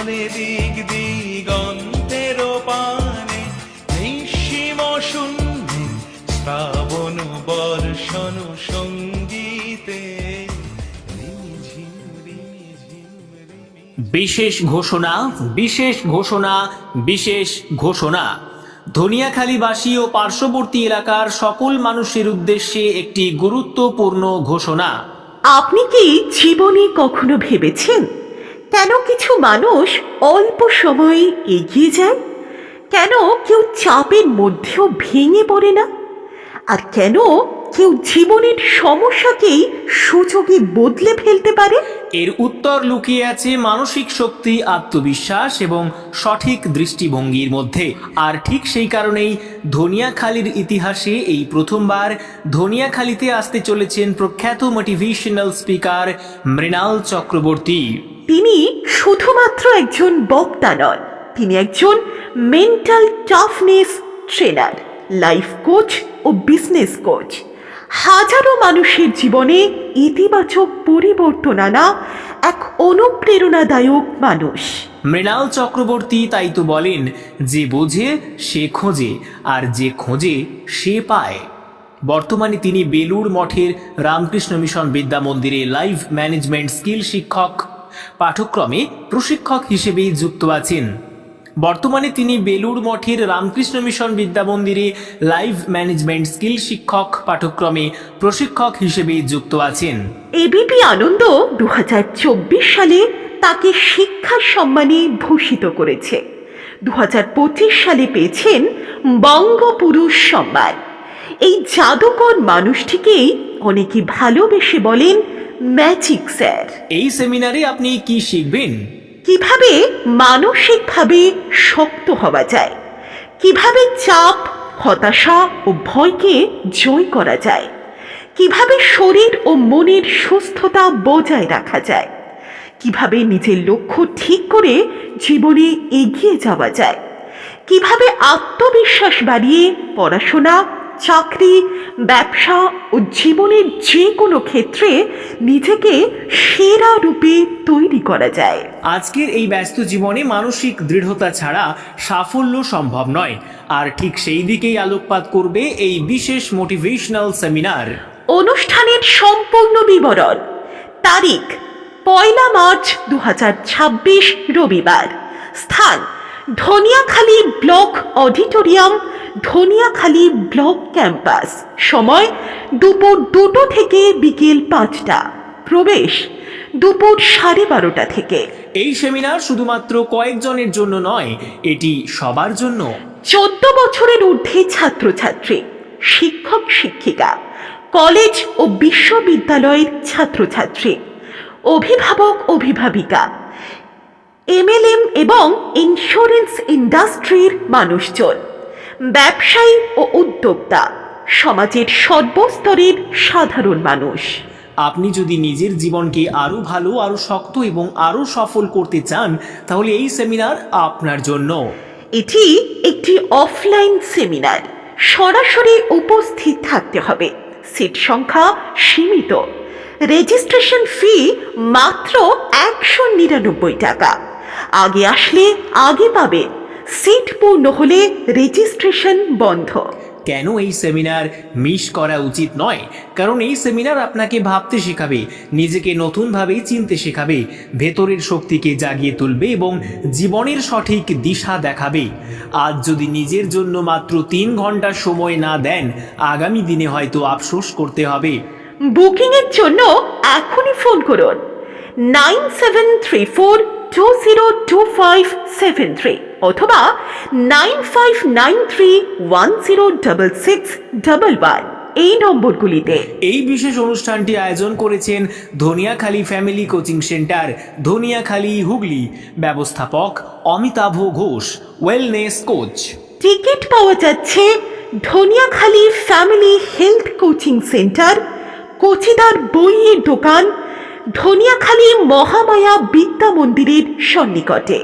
জীবনে দিক দিগন্তের পানে নিঃসীম শূন্যে শ্রাবণ বর্ষণ সঙ্গীতে বিশেষ ঘোষণা, বিশেষ ঘোষণা, বিশেষ ঘোষণা। ধনিয়াখালীবাসী ও পার্শ্ববর্তী এলাকার সকল মানুষের উদ্দেশ্যে একটি গুরুত্বপূর্ণ ঘোষণা। আপনি কি জীবনে কখনো ভেবেছেন কেন কিছু মানুষ অল্প সময়ে এগিয়ে যায়? কেন কেউ চাপের মধ্যেও ভেঙে পড়ে না? আর কেন কেউ জীবনের সমস্যাকেই সুযোগে বদলে ফেলতে পারে? এর উত্তর লুকিয়ে আছে মানসিক শক্তি, আত্মবিশ্বাস এবং সঠিক দৃষ্টিভঙ্গির মধ্যে। আর ঠিক সেই কারণেই ধনিয়াখালীর ইতিহাসে এই প্রথমবার ধনিয়াখালীতে আসতে চলেছেন প্রখ্যাত মোটিভেশনাল স্পিকার মৃণাল চক্রবর্তী। তিনি শুধুমাত্র একজন বক্তা নন, তিনি একজন mental toughness trainer, life coach ও বিজনেস কোচ। হাজারো মানুষের জীবনে ইতিবাচক পরিবর্তন আনা এক অনুপ্রেরণাদায়ক মানুষ। মৃণাল চক্রবর্তী তাই তো বলেন, যে বোঝে সে খোঁজে, আর যে খোঁজে সে পায়। বর্তমানে তিনি বেলুড় মঠের রামকৃষ্ণ মিশন বিদ্যা মন্দিরে লাইভ ম্যানেজমেন্ট স্কিল শিক্ষক পাঠ্যক্রমে প্রশিক্ষক হিসেবে যুক্ত আছেন। বর্তমানে তিনি বেলুড় মঠের রামকৃষ্ণ মিশন বিদ্যা মন্দিরে লাইভ ম্যানেজমেন্ট স্কিল শিক্ষক পাঠ্যক্রমে প্রশিক্ষক হিসেবে যুক্ত আছেন। এবিপি আনন্দ 2024 সালে তাকে শিক্ষা সম্মানে ভূষিত করেছে। 2025 সালে পেয়েছেন বঙ্গপুরুষ সম্মান। এই জাদুকর মানুষটিকেই অনেকে ভালোবেসে বলেন ম্যাজিক স্যার। এই সেমিনারে আপনি কি শিখবেন? কিভাবে মানসিকভাবে শক্ত হওয়া যায়, কিভাবে চাপ, হতাশা ও ভয়কে জয় করা যায়, কিভাবে শরীর ও মনের সুস্থতা বজায় রাখা যায়, কিভাবে নিজের লক্ষ্য ঠিক করে জীবনে এগিয়ে যাওয়া যায়, কিভাবে আত্মবিশ্বাস বাড়িয়ে পড়াশোনা, চাকরি, ব্যবসা ও জীবনের যে কোনো ক্ষেত্রে নিজেকে সেরা রূপে তৈরি করা যায়। আজকের এই ব্যস্ত জীবনে মানসিক দৃঢ়তা ছাড়া সাফল্য সম্ভব নয়, আর ঠিক সেই দিকেই আলোকপাত করবে এই বিশেষ মোটিভেশনাল সেমিনার। অনুষ্ঠানের সম্পূর্ণ বিবরণ। তারিখ 1 মার্চ 2026 রবিবার। স্থান Dhaniakhali block auditorium, Dhaniakhali block campus. সময় দুপুর 2টা থেকে বিকেল 5টা। প্রবেশ দুপুর 12:30 থেকে। এই সেমিনার শুধুমাত্র কয়েকজনের জন্য নয়, এটি সবার জন্য। 14 বছরের ঊর্ধ্বে ছাত্রছাত্রী, শিক্ষক শিক্ষিকা, কলেজ ও বিশ্ববিদ্যালয়ের ছাত্রছাত্রী, অভিভাবক অভিভাবিকা, এমএলএম এবং ইন্স্যুরেন্স ইন্ডাস্ট্রির মানুষজন, ব্যবসায়ী ও উদ্যোক্তা, সমাজের সর্বস্তরের সাধারণ মানুষ। আপনি যদি নিজের জীবনকে আরো ভালো, আরো শক্ত এবং আরো সফল করতে চান, তাহলে এই সেমিনার আপনার জন্য। এটি একটি অফলাইন সেমিনার, সরাসরি উপস্থিত থাকতে হবে। সিট সংখ্যা সীমিত। রেজিস্ট্রেশন ফি মাত্র 199 টাকা। আগে আসলে আগে পাবেন, সিট পূর্ণ হলে রেজিস্ট্রেশন বন্ধ। কেন এই সেমিনার মিস করা উচিত নয়? কারণ এই সেমিনার আপনাকে ভাবতে শেখাবে, নিজেকে নতুনভাবে চিনতে শেখাবে, ভেতরের শক্তিকে জাগিয়ে তুলবে এবং জীবনের সঠিক দিশা দেখাবে। আজ যদি নিজের জন্য মাত্র 3 ঘন্টা সময় না দেন, আগামী দিনে হয়তো আফসোস করতে হবে। বুকিংয়ের জন্য এখনই ফোন করুন 9734202573 অথবা 9593106611 এই নম্বরগুলিতে। এই বিশেষ অনুষ্ঠানটি আয়োজন করেছেন Dhaniakhali family coaching centre, Dhaniakhali, Hooghly. ব্যবস্থাপক Amitabh Ghosh, wellness coach. Ticket পাওয়া যাচ্ছে Dhaniakhali family health coaching centre, কচিদার বইয়ের দোকান, ধনিয়াখালী মহামায়া বিদ্যা মন্দিরের সন্নিকটে।